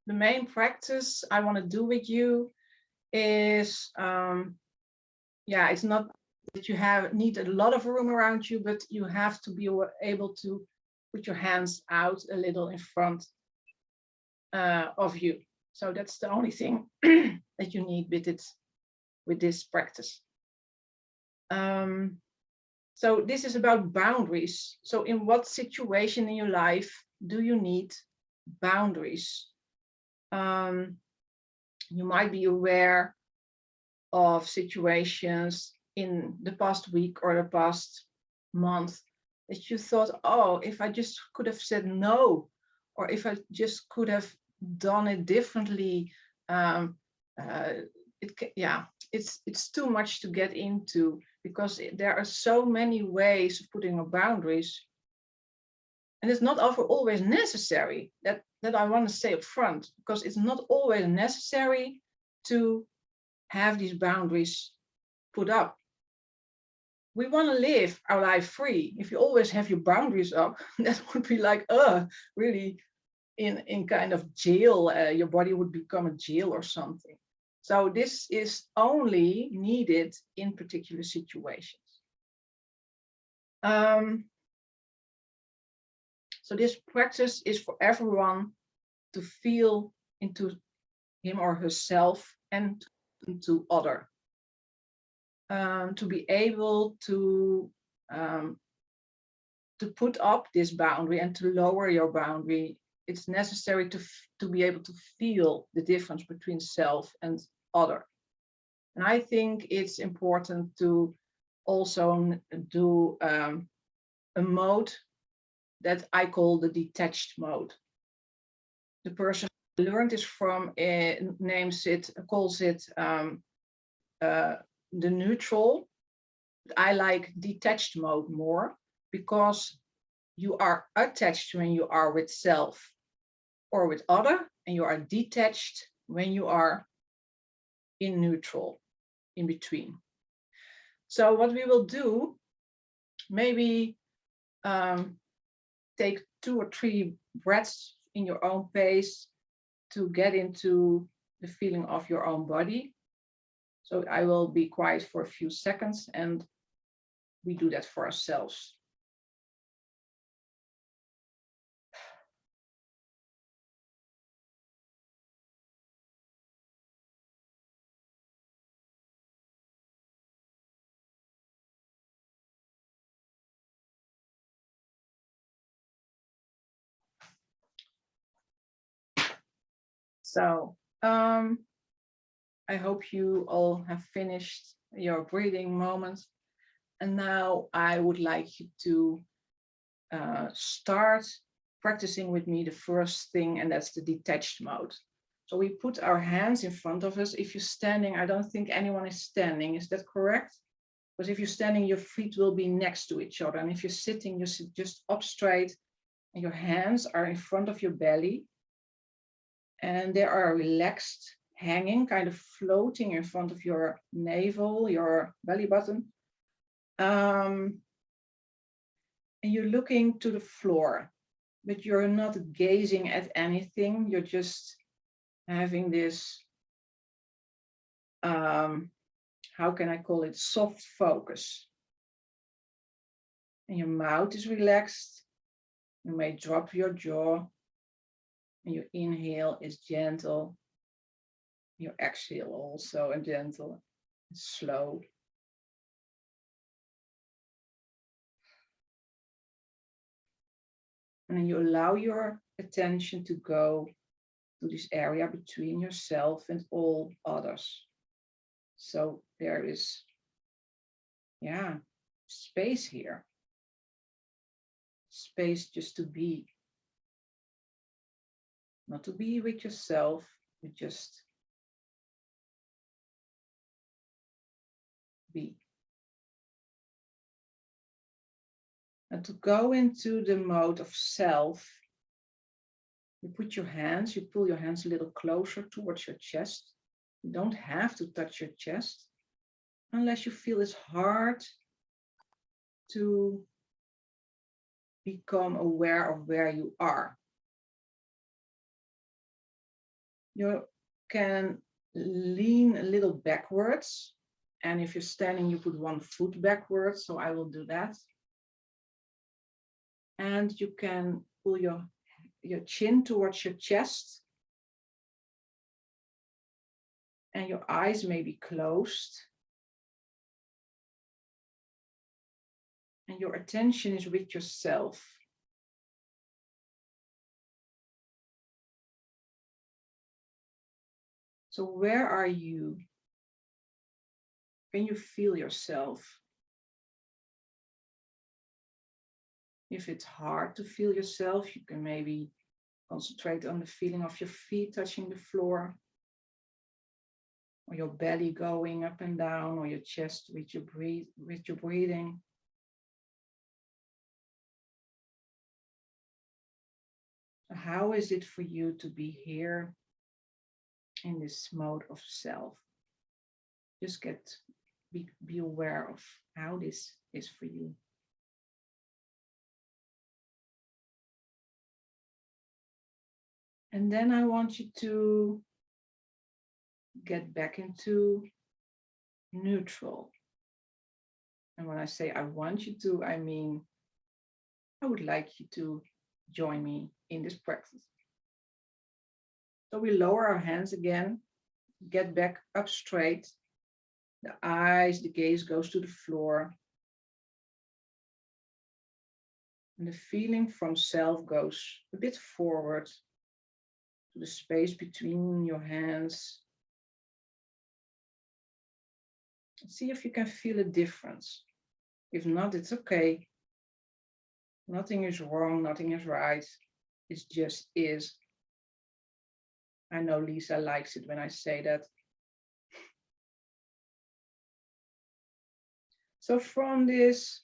the main practice I want to do with you is, yeah, it's not that you need a lot of room around you, but you have to be able to put your hands out a little in front of you. So that's the only thing that you need with this practice. So this is about boundaries. So in what situation in your life do you need boundaries? You might be aware of situations in the past week or the past month that you thought, oh, if I just could have said no, or if I just could have done it differently, it's too much to get into, because there are so many ways of putting up boundaries, and it's not always necessary. That I want to say up front, because it's not always necessary to have these boundaries put up. We want to live our life free. If you always have your boundaries up, that would be like, really in kind of jail. Your body would become a jail or something. So this is only needed in particular situations. So this practice is for everyone to feel into him or herself and into other. To be able to put up this boundary and to lower your boundary, it's necessary to be able to feel the difference between self and other. And I think it's important to also do a mode that I call the detached mode. The person who learned this from calls it the neutral. I like detached mode more, because you are attached when you are with self or with other, and you are detached when you are in neutral, in between. So what we will do, maybe take 2 or 3 breaths in your own pace to get into the feeling of your own body. So I will be quiet for a few seconds, and we do that for ourselves. So I hope you all have finished your breathing moments. And now I would like you to start practicing with me the first thing, and that's the detached mode. So we put our hands in front of us. If you're standing, I don't think anyone is standing. Is that correct? Because if you're standing, your feet will be next to each other. And if you're sitting, you sit just up straight, and your hands are in front of your belly. And they are relaxed, hanging, kind of floating in front of your navel, your belly button. And you're looking to the floor, but you're not gazing at anything. You're just having this, how can I call it, soft focus. And your mouth is relaxed. You may drop your jaw. And your inhale is gentle. Your exhale also and gentle, and slow. And then you allow your attention to go to this area between yourself and all others. So there is, space here. Space just to be. Not to be with yourself, but just be. And to go into the mode of self, you pull your hands a little closer towards your chest. You don't have to touch your chest unless you feel it's hard to become aware of where you are. You can lean a little backwards. And if you're standing, you put one foot backwards. So I will do that. And you can pull your chin towards your chest. And your eyes may be closed. And your attention is with yourself. So where are you? Can you feel yourself? If it's hard to feel yourself, you can maybe concentrate on the feeling of your feet touching the floor, or your belly going up and down, or your chest with your breathing. So how is it for you to be here in this mode of self? Just be aware of how this is for you. And then I want you to get back into neutral. And when I say I want you to, I mean, I would like you to join me in this practice. So we lower our hands again, get back up straight. The eyes, the gaze goes to the floor. And the feeling from self goes a bit forward to the space between your hands. See if you can feel a difference. If not, it's okay. Nothing is wrong, nothing is right. It just is. I know Lisa likes it when I say that. So from this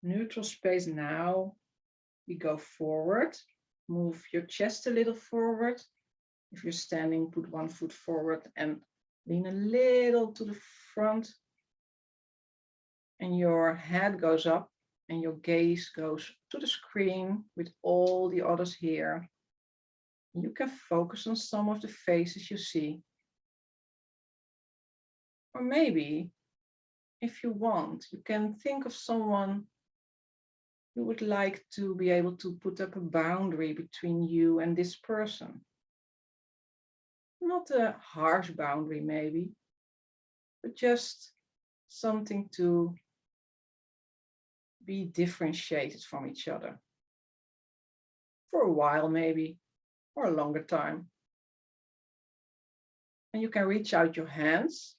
neutral space now, we go forward. Move your chest a little forward. If you're standing, put one foot forward and lean a little to the front. And your head goes up and your gaze goes to the screen with all the others here. You can focus on some of the faces you see. Or maybe, if you want, you can think of someone you would like to be able to put up a boundary between you and this person. Not a harsh boundary, maybe, but just something to be differentiated from each other. For a while, maybe, or a longer time. And you can reach out your hands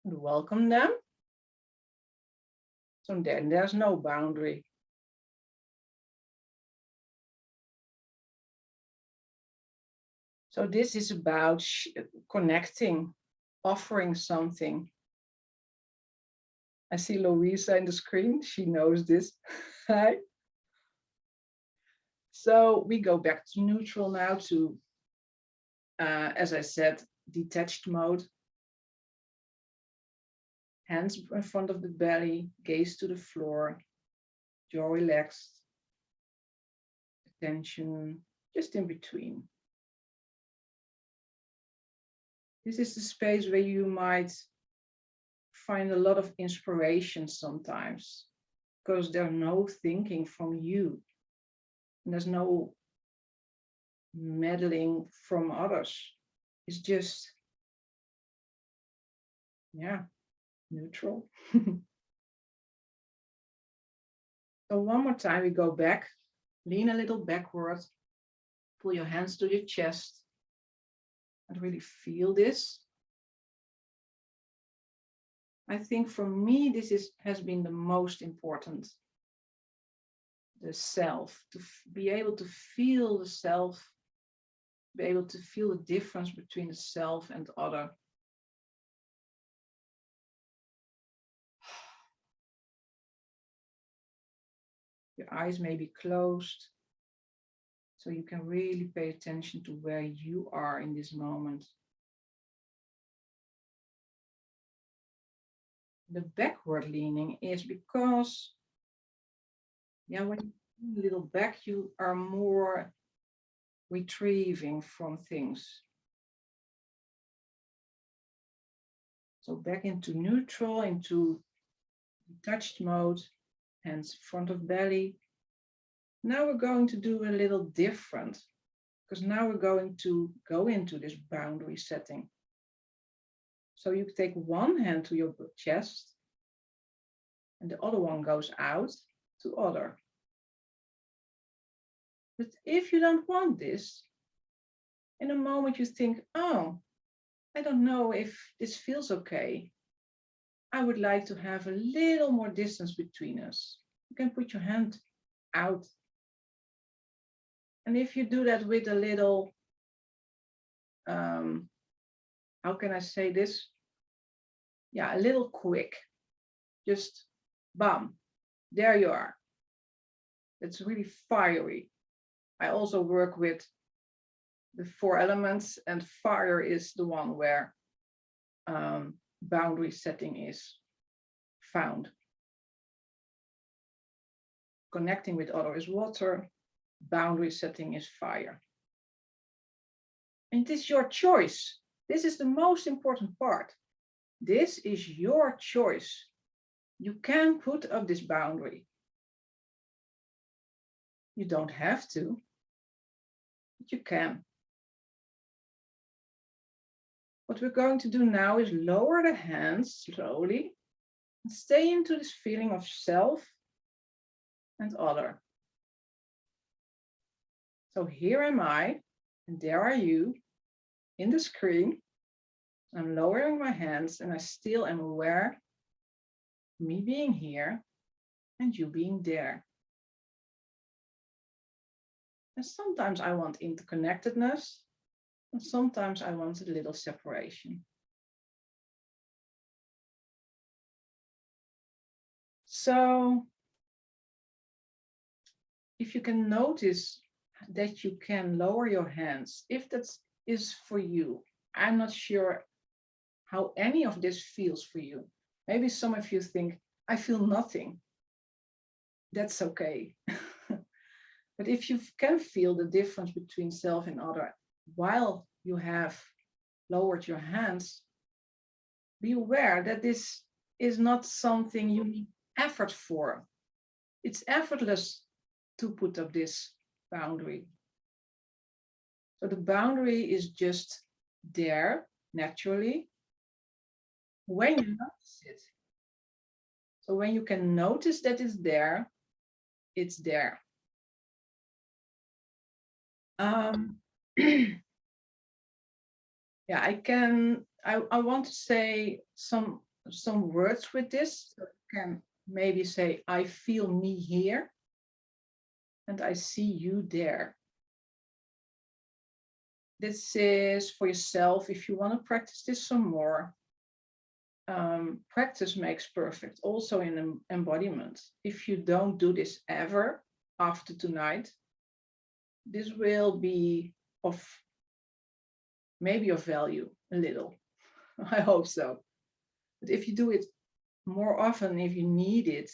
and welcome them. So then there's no boundary. So this is about connecting, offering something. I see Louisa in the screen. She knows this. Hi. So we go back to neutral now to, as I said, detached mode. Hands in front of the belly, gaze to the floor, jaw relaxed, attention just in between. This is the space where you might find a lot of inspiration sometimes, because there's no thinking from you. And there's no meddling from others. It's just, yeah, neutral. So one more time, we go back, lean a little backward, pull your hands to your chest, and really feel this. I think for me, this has been the most important. The self, to be able to feel the self, be able to feel the difference between the self and the other. Your eyes may be closed, so you can really pay attention to where you are in this moment. The backward leaning is because, yeah, a little back, you are more retrieving from things. So back into neutral, into detached mode, hands front of belly. Now we're going to do a little different, because now we're going to go into this boundary setting. So you take one hand to your chest, and the other one goes out to other. But if you don't want this, in a moment you think, oh, I don't know if this feels okay. I would like to have a little more distance between us. You can put your hand out. And if you do that with a little, how can I say this? Yeah, a little quick. Just bam, there you are. It's really fiery. I also work with the 4 elements, and fire is the one where boundary setting is found. Connecting with other is water, boundary setting is fire. And it is your choice. This is the most important part. This is your choice. You can put up this boundary. You don't have to, but you can. What we're going to do now is lower the hands slowly and stay into this feeling of self and other. So here am I, and there are you in the screen. I'm lowering my hands, and I still am aware of me being here and you being there. And sometimes I want interconnectedness, and sometimes I want a little separation. So if you can notice that you can lower your hands, if that is for you, I'm not sure how any of this feels for you. Maybe some of you think, I feel nothing. That's okay. But if you can feel the difference between self and other while you have lowered your hands, be aware that this is not something you need effort for. It's effortless to put up this boundary. So the boundary is just there naturally when you notice it. So when you can notice that it's there, it's there. Yeah, I want to say some words with this. So you can maybe say, I feel me here, and I see you there. This is for yourself. If you want to practice this some more, practice makes perfect, also in embodiment. If you don't do this ever after tonight, this will be of maybe of value a little. I hope so. But if you do it more often, if you need it,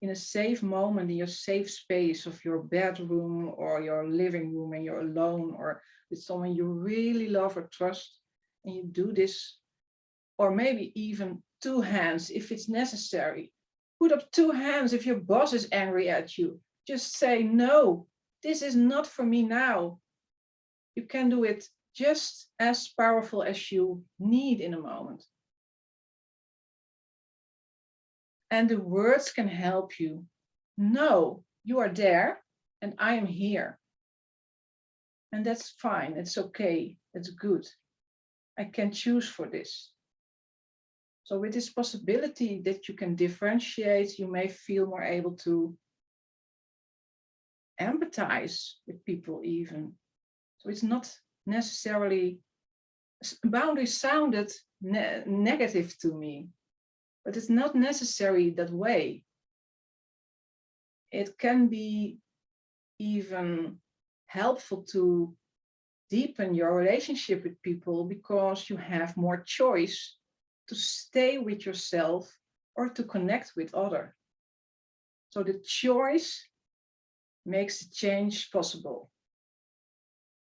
in a safe moment, in your safe space of your bedroom or your living room, and you're alone or with someone you really love or trust, and you do this, or maybe even 2 hands if it's necessary. Put up 2 hands if your boss is angry at you. Just say, no, this is not for me now. You can do it just as powerful as you need in a moment. And the words can help you. No, you are there and I am here. And that's fine, it's okay, it's good. I can choose for this. So with this possibility that you can differentiate, you may feel more able to empathize with people even. So it's not necessarily, boundaries sounded negative to me, but it's not necessary that way. It can be even helpful to deepen your relationship with people because you have more choice to stay with yourself or to connect with others. So the choice makes the change possible.